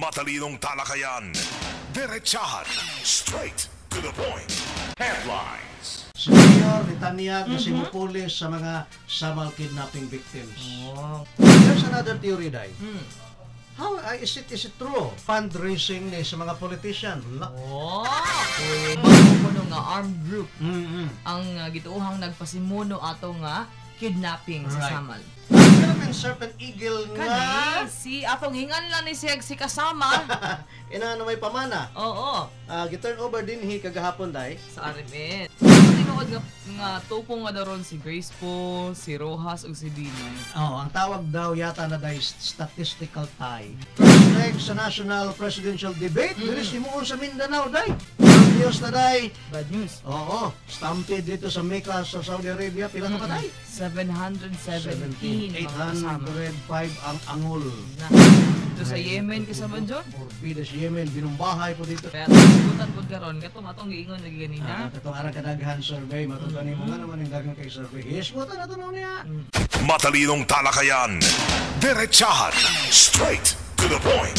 Matalinong talakayan. Diretsahan. Straight to the point. Headlines. Si Mayor Ritaniag na simupulis sa mga Samal kidnapping victims. Oh. There's another theory, Day. Hmm. How is it true? Fundraising ni sa mga politician. Oh. Kuno nga armed group ang gituohang nagpasimuno ato nga kidnapping sa Right. Samal. Philippine Serpent Eagle nga. Kani si atong hingan lang ni siya si kasama. Inaano may pamana. Oo. Giturn over din kagahapon, Day. Sa RMN. Tinuod nga tupong nga daron si Grace po, si Rojas ug si Dinay. Ang tawag daw yata na Day statistical tie. First leg sa national presidential debate. Dili simuon sa Mindanao, Day. News na, Day. Bad news. Oo, stampede dito sa Mecca sa Saudi Arabia. Pila ka pa, Day? 717 mga kasama. 805 ang angol. Na. Ito sa Yemen kasama John. Orbidas Yemen, binumbahay po dito. Kaya tugutan po karon katong atong giingon lagi ganina. Katong arang kadaghan survey, matutunin mo nga naman yung dagang kay survey. Hismutan na tunaw niya. Matalinong talakayan. Diretsahan. Straight to the point.